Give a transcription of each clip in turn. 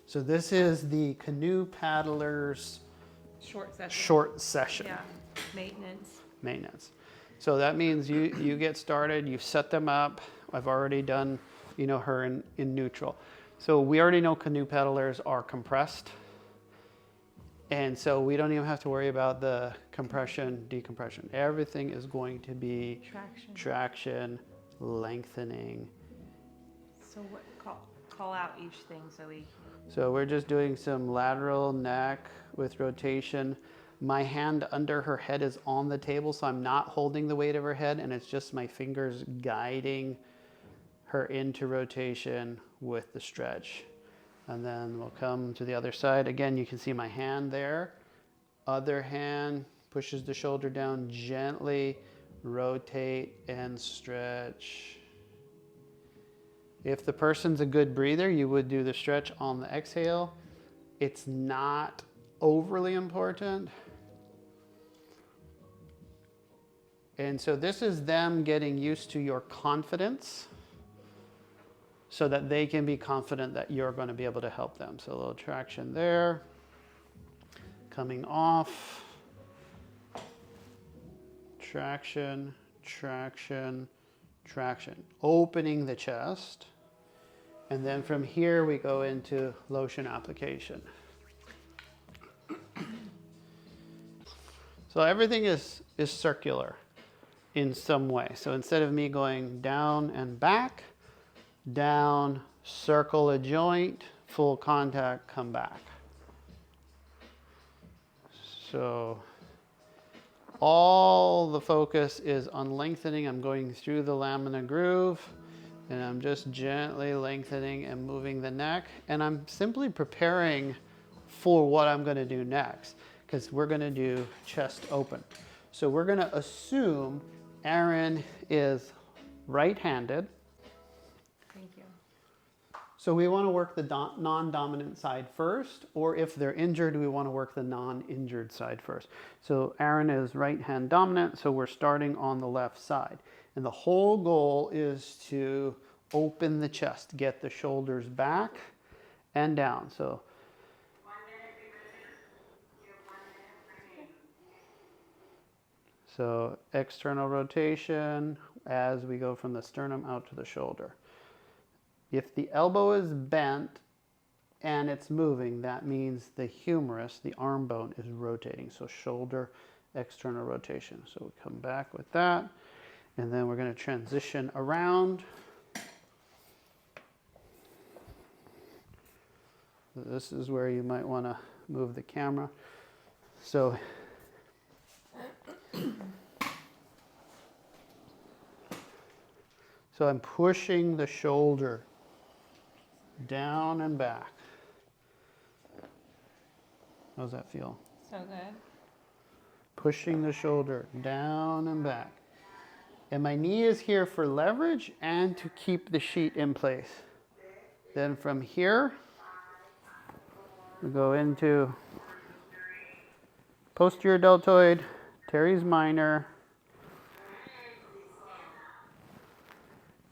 So this is the canoe paddlers short session. Yeah, maintenance. So that means you get started, you set them up. I've already done, her in neutral. So we already know canoe paddlers are compressed. And so we don't even have to worry about the compression, decompression. Everything is going to be traction, lengthening. So what, call out each thing So we're just doing some lateral neck with rotation. My hand under her head is on the table, so I'm not holding the weight of her head, and it's just my fingers guiding her into rotation with the stretch. And then we'll come to the other side. Again, you can see my hand there. Other hand pushes the shoulder down gently, rotate and stretch. If the person's a good breather, you would do the stretch on the exhale. It's not overly important. And so this is them getting used to your confidence so that they can be confident that you're going to be able to help them. So a little traction there. Coming off. Traction, traction, traction. Opening the chest. And then from here we go into lotion application. So everything is circular in some way. So instead of me going down and back, down, circle a joint, full contact, come back. So all the focus is on lengthening. I'm going through the lamina groove, and I'm just gently lengthening and moving the neck. And I'm simply preparing for what I'm going to do next, because we're going to do chest open. So we're going to assume Erin is right-handed. Thank you. So we want to work the non-dominant side first, or if they're injured, we want to work the non-injured side first. So Erin is right hand dominant, so we're starting on the left side. And the whole goal is to open the chest, get the shoulders back and down. So external rotation as we go from the sternum out to the shoulder. If the elbow is bent and it's moving, that means the humerus, the arm bone, is rotating. So shoulder, external rotation. So we come back with that. And then we're going to transition around. This is where you might want to move the camera. So I'm pushing the shoulder down and back. How's that feel? So good. Pushing the shoulder down and back. And my knee is here for leverage and to keep the sheet in place. Then from here, we go into posterior deltoid, teres minor.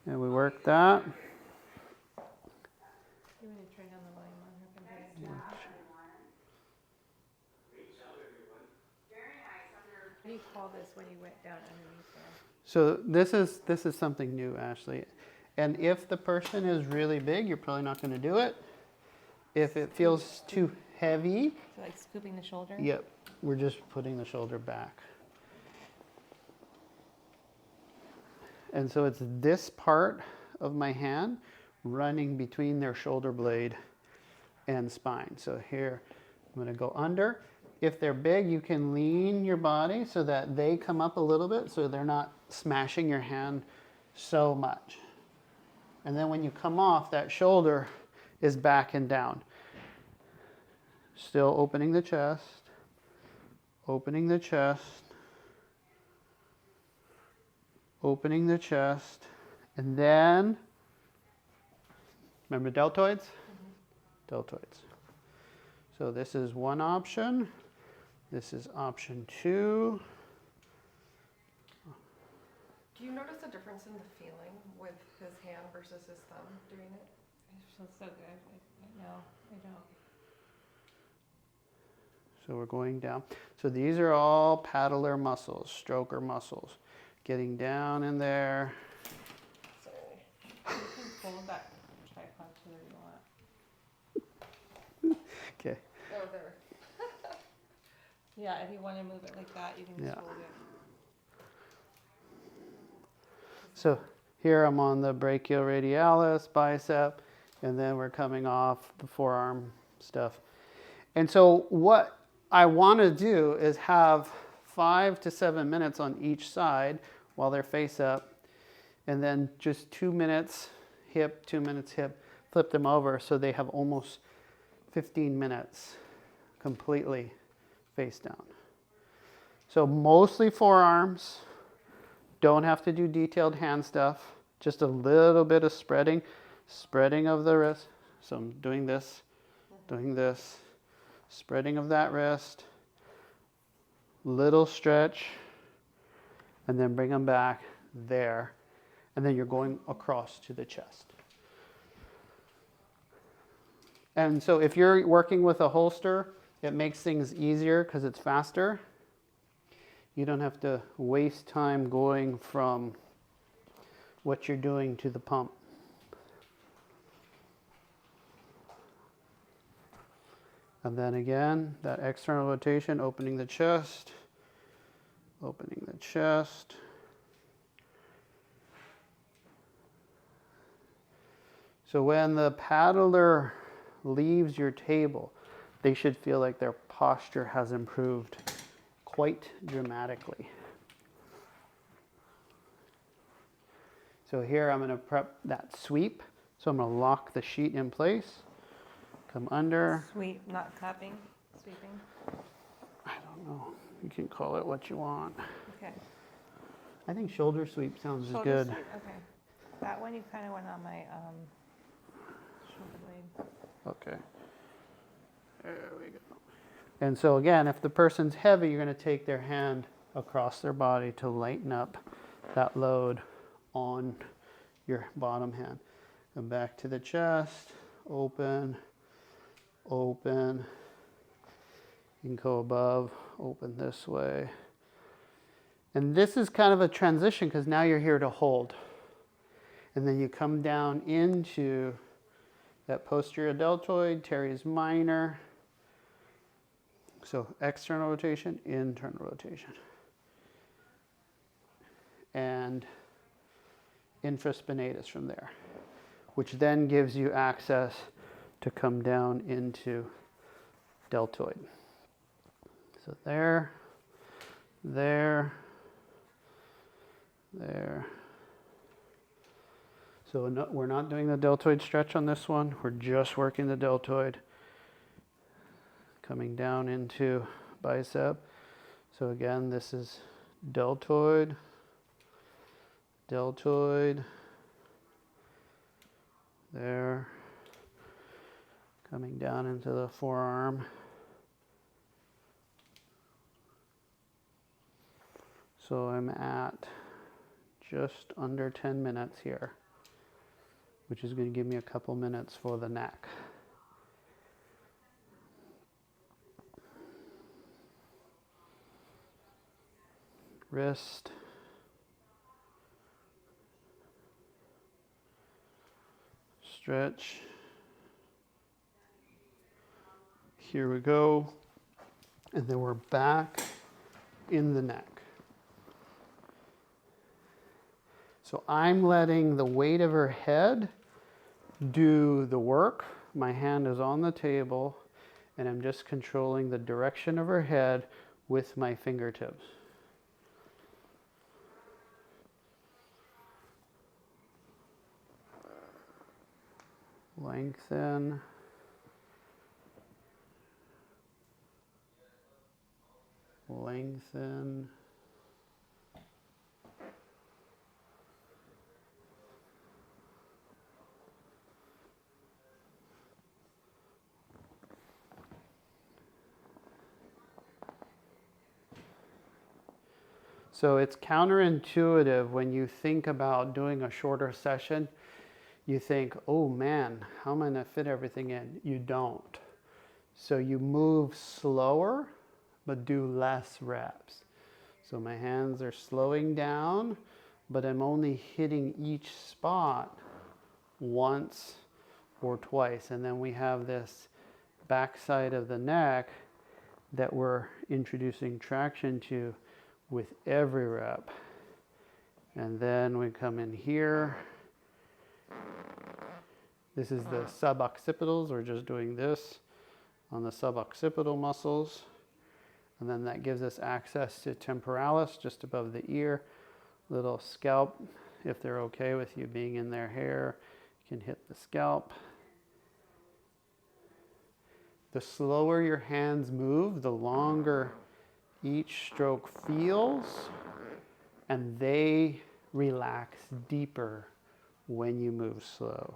And we work that. You want to turn down the volume on her computer? What do you call this when you went down underneath there? So this is something new, Ashley. And if the person is really big, you're probably not going to do it. If it feels too heavy, So like scooping the shoulder? yep, we're just putting the shoulder back. And so it's this part of my hand running between their shoulder blade and spine. So here, I'm going to go under. If they're big, you can lean your body so that they come up a little bit so they're not smashing your hand so much. And then when you come off, that shoulder is back and down. Still opening the chest, opening the chest, opening the chest, and then, remember deltoids? Mm-hmm. Deltoids. So this is one option. This is option 2. Do you notice a difference in the feeling with his hand versus his thumb doing it? It feels so good. No, I don't. So we're going down. So these are all paddler muscles, stroker muscles. Getting down in there. Sorry. You can fold that tripod to where you want. Okay. Oh, there. Yeah, if you want to move it like that, you can just Yeah. hold it. So here I'm on the brachioradialis, bicep, and then we're coming off the forearm stuff. And so what I want to do is have 5 to 7 minutes on each side while they're face up, and then just 2 minutes hip, 2 minutes hip, flip them over so they have almost 15 minutes completely face down. So mostly forearms, don't have to do detailed hand stuff, just a little bit of spreading of the wrist. So I'm doing this, spreading of that wrist, little stretch, and then bring them back there. And then you're going across to the chest. And so if you're working with a holster, it makes things easier because it's faster. You don't have to waste time going from what you're doing to the pump. And then again, that external rotation, opening the chest, opening the chest. So when the paddler leaves your table, they should feel like their posture has improved quite dramatically. So here I'm going to prep that sweep. So I'm going to lock the sheet in place, come under. Sweep, not clapping, sweeping. I don't know. You can call it what you want. Okay. I think shoulder sweep sounds Shoulder good. sweep, okay. That one you kind of went on my shoulder blade. Okay. There we go. And so again, if the person's heavy, you're going to take their hand across their body to lighten up that load on your bottom hand. Come back to the chest, open, open. You can go above, open this way. And this is kind of a transition because now you're here to hold. And then you come down into that posterior deltoid, teres minor. So external rotation, internal rotation. And infraspinatus from there, which then gives you access to come down into deltoid. So there, there, there. So no, we're not doing the deltoid stretch on this one. We're just working the deltoid. Coming down into bicep. So again, this is deltoid, deltoid, there. Coming down into the forearm. So I'm at just under 10 minutes here, which is going to give me a couple minutes for the neck. Wrist. Stretch. Here we go. And then we're back in the neck. So I'm letting the weight of her head do the work. My hand is on the table and I'm just controlling the direction of her head with my fingertips. Lengthen. Lengthen. So it's counterintuitive when you think about doing a shorter session. You think, oh man, how am I going to fit everything in? You don't. So you move slower, but do less reps. So my hands are slowing down, but I'm only hitting each spot once or twice. And then we have this backside of the neck that we're introducing traction to with every rep. And then we come in here. This is the suboccipitals. We're just doing this on the suboccipital muscles. And then that gives us access to temporalis, just above the ear. Little scalp, if they're okay with you being in their hair, you can hit the scalp. The slower your hands move, the longer each stroke feels, and they relax deeper when you move slow.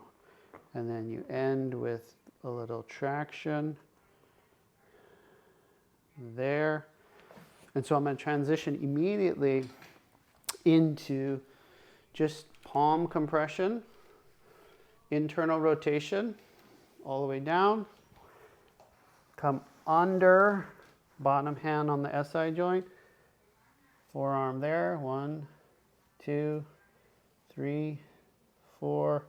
And then you end with a little traction there. And so I'm going to transition immediately into just palm compression, internal rotation, all the way down. Come under, bottom hand on the SI joint, forearm there, 1, 2, 3, 4,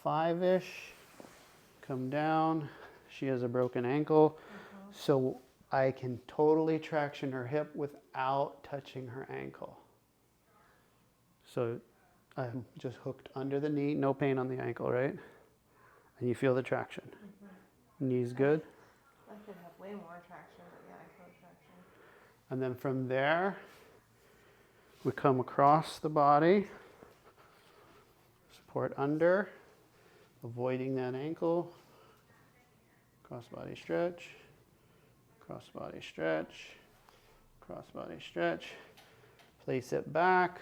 5-ish. Come down. She has a broken ankle, so I can totally traction her hip without touching her ankle. So I'm just hooked under the knee, no pain on the ankle, right? And you feel the traction. Knee's good. I could have way more traction, but yeah, I feel traction. And then from there, we come across the body, support under, avoiding that ankle, cross body stretch, cross body stretch, cross body stretch, place it back,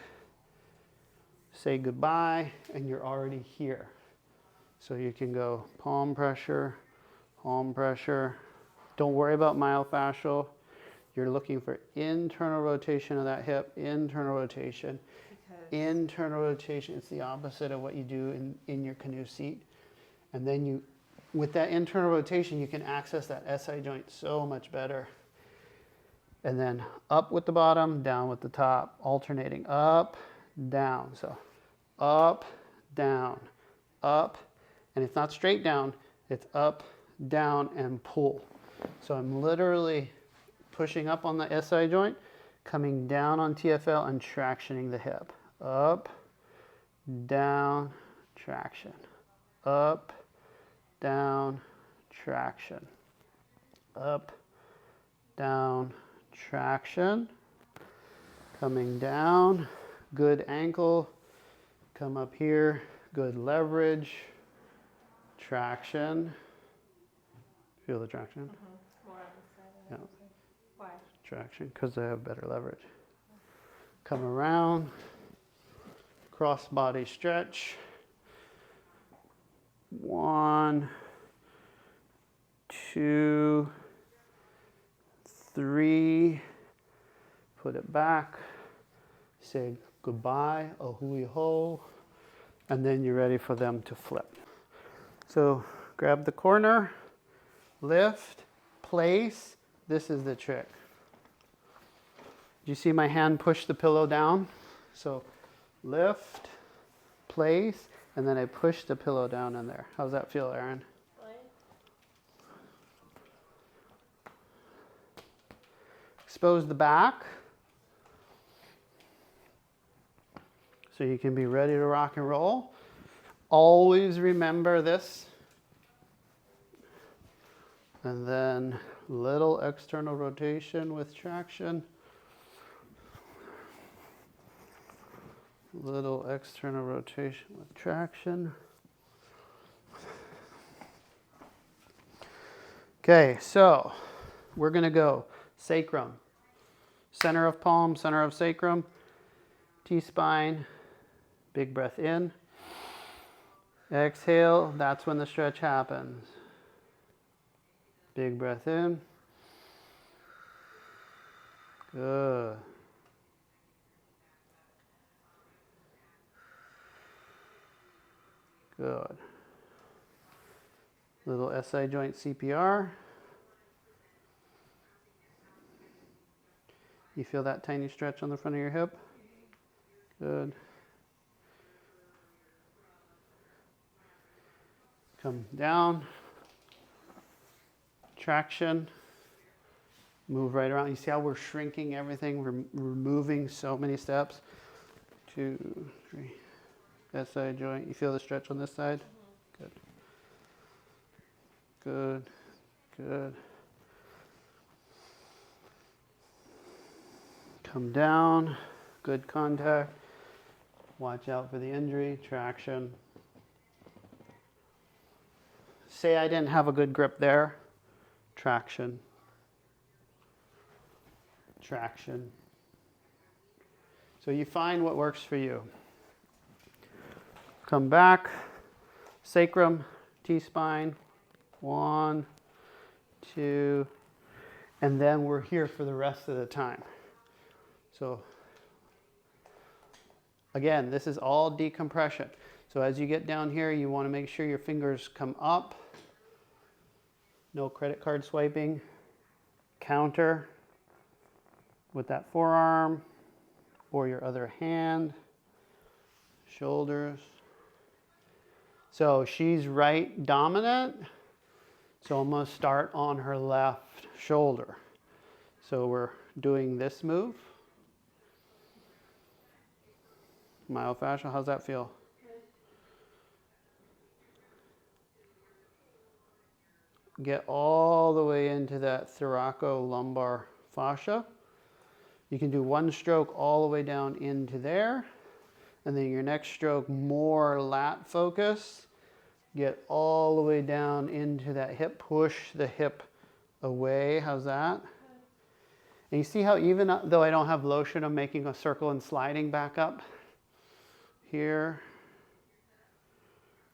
say goodbye, and you're already here. So you can go palm pressure, palm pressure. Don't worry about myofascial. You're looking for internal rotation of that hip, internal rotation. Internal rotation, it's the opposite of what you do in your canoe seat. And then you, with that internal rotation, you can access that SI joint so much better. And then up with the bottom, down with the top, alternating up, down. So up, down, up, and it's not straight down, it's up, down, and pull. So I'm literally pushing up on the SI joint, coming down on TFL and tractioning the hip. Up, down, traction. Up, down, traction. Up, down, traction. Coming down, good ankle. Come up here, good leverage. Traction. Feel the traction? More on the side. Yeah. Why? Traction, because I have better leverage. Come around, cross body stretch. 1, 2, 3. Put it back. Say goodbye, a hui ho, and then you're ready for them to flip. So grab the corner, lift, place. This is the trick. Do you see my hand push the pillow down? So lift, place, and then I push the pillow down in there. How's that feel, Aaron? Expose the back so you can be ready to rock and roll. Always remember this. And then little external rotation with traction. Little external rotation with traction. Okay, so we're going to go sacrum. Center of palm, center of sacrum, T-spine, big breath in. Exhale, that's when the stretch happens. Big breath in. Good. Good. Little SI joint CPR. You feel that tiny stretch on the front of your hip? Good. Come down. Traction. Move right around. You see how we're shrinking everything? We're removing so many steps. 2, 3. SI joint. You feel the stretch on this side? Good. Good. Good. Come down. Good contact. Watch out for the injury. Traction. Say I didn't have a good grip there. Traction. Traction. So you find what works for you. Come back. Sacrum, T-spine. 1, 2, and then we're here for the rest of the time. So again, this is all decompression. So as you get down here, you want to make sure your fingers come up. No credit card swiping. Counter with that forearm or your other hand. Shoulders. So she's right dominant. So I'm going to start on her left shoulder. So we're doing this move. Myofascial, how's that feel? Get all the way into that thoracolumbar fascia. You can do one stroke all the way down into there. And then your next stroke, more lat focus. Get all the way down into that hip. Push the hip away. How's that? And you see how even though I don't have lotion, I'm making a circle and sliding back up. Here.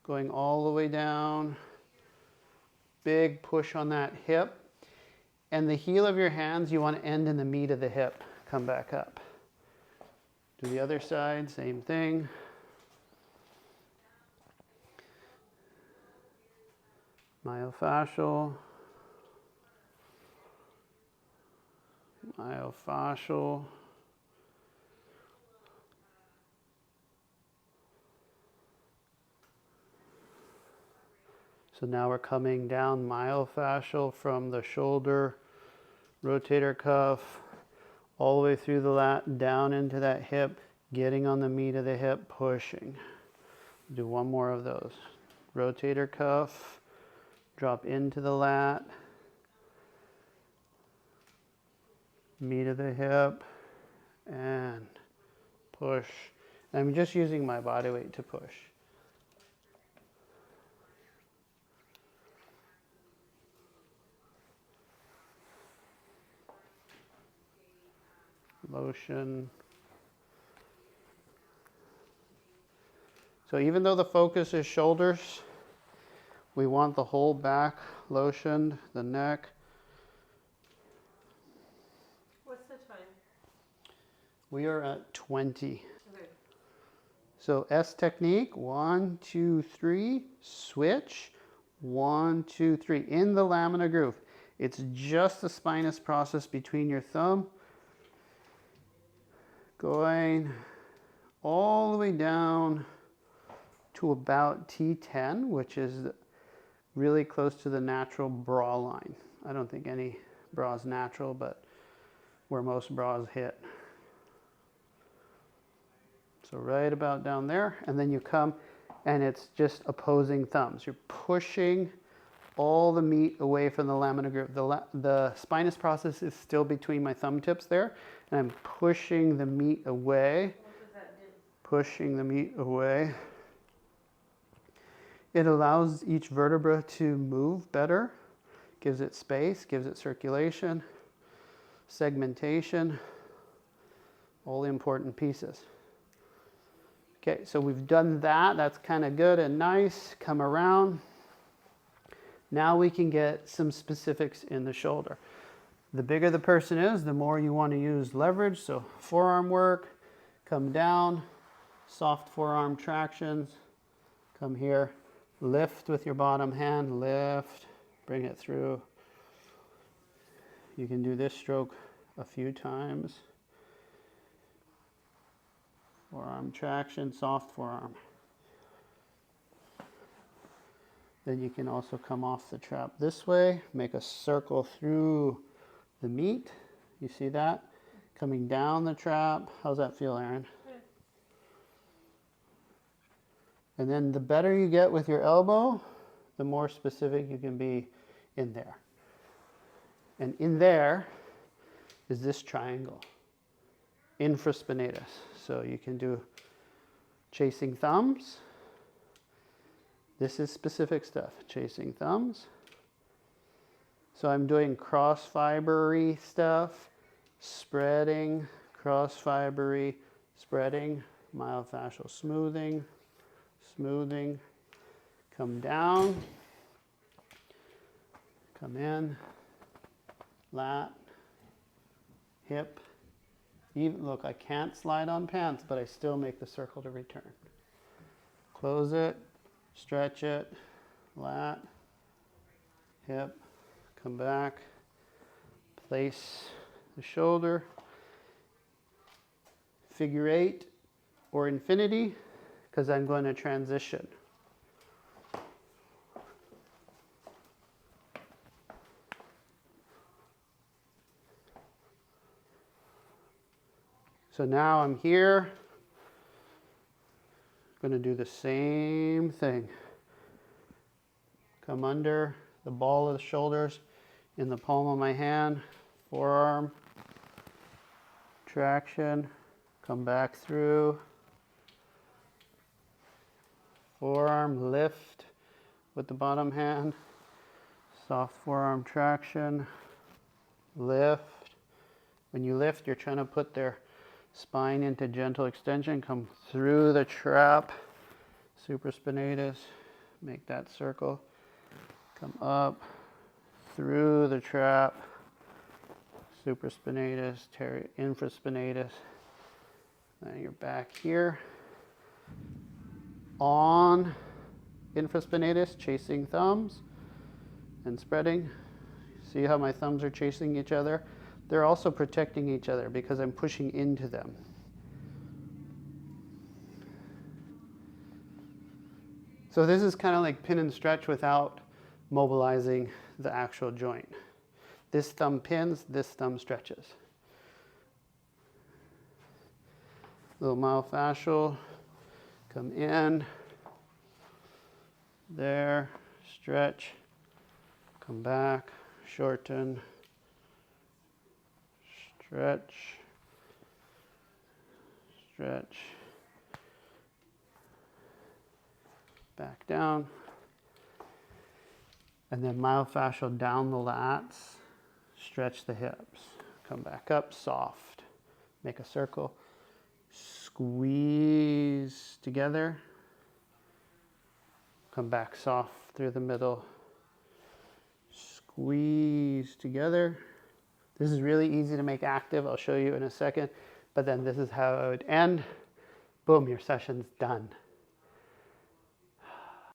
Going all the way down. Big push on that hip. And the heel of your hands, you want to end in the meat of the hip. Come back up. Do the other side, same thing. Myofascial. Myofascial. So now we're coming down myofascial from the shoulder, rotator cuff, all the way through the lat, down into that hip, getting on the meat of the hip, pushing. Do one more of those. Rotator cuff, drop into the lat, meat of the hip, and push. I'm just using my body weight to push. Lotion. So even though the focus is shoulders, we want the whole back lotioned, the neck. What's the time? We are at 20. Okay. So S technique, 1, 2, 3, switch, 1, 2, 3, in the lamina groove. It's just the spinous process between your thumb, going all the way down to about T10, which is really close to the natural bra line. I don't think any bra is natural, but where most bras hit. So right about down there, and then you come and it's just opposing thumbs. You're pushing all the meat away from the lamina groove. The spinous process is still between my thumb tips there, and I'm pushing the meat away. What does that do? Pushing the meat away. It allows each vertebra to move better, gives it space, gives it circulation, segmentation, all the important pieces. Okay, so we've done that. That's kind of good and nice. Come around. Now we can get some specifics in the shoulder. The bigger the person is, the more you want to use leverage. So forearm work, come down, soft forearm tractions, Come here, lift with your bottom hand, lift, bring it through. You can do this stroke a few times. Forearm traction, soft forearm. Then you can also come off the trap this way, make a circle through the meat. You see that? Coming down the trap. How's that feel, Aaron? Good. And then the better you get with your elbow, the more specific you can be in there. And in there is this triangle, infraspinatus. So you can do chasing thumbs. This is specific stuff, chasing thumbs. So I'm doing cross-fibery stuff, spreading, cross-fibery, spreading, myofascial smoothing, smoothing, come down, come in, lat, hip. Even, look, I can't slide on pants, but I still make the circle to return. Close it, stretch it, lat, hip, come back, place the shoulder, figure 8 or infinity, because I'm going to transition. So now I'm here, going to do the same thing. Come under the ball of the shoulders in the palm of my hand, forearm, traction, come back through, forearm, lift with the bottom hand, soft forearm traction, lift. When you lift, you're trying to put their spine into gentle extension, come through the trap, supraspinatus, make that circle, come up, through the trap, supraspinatus, infraspinatus, then you're back here, on infraspinatus, chasing thumbs, and spreading. See how my thumbs are chasing each other? They're also protecting each other because I'm pushing into them. So this is kind of like pin and stretch without mobilizing the actual joint. This thumb pins, this thumb stretches. Little myofascial, come in, there, stretch, come back, shorten, stretch, stretch, back down, and then myofascial down the lats, stretch the hips, come back up, soft, make a circle, squeeze together, come back soft through the middle, squeeze together. This is really easy to make active. I'll show you in a second, but then this is how it would end. Boom, your session's done.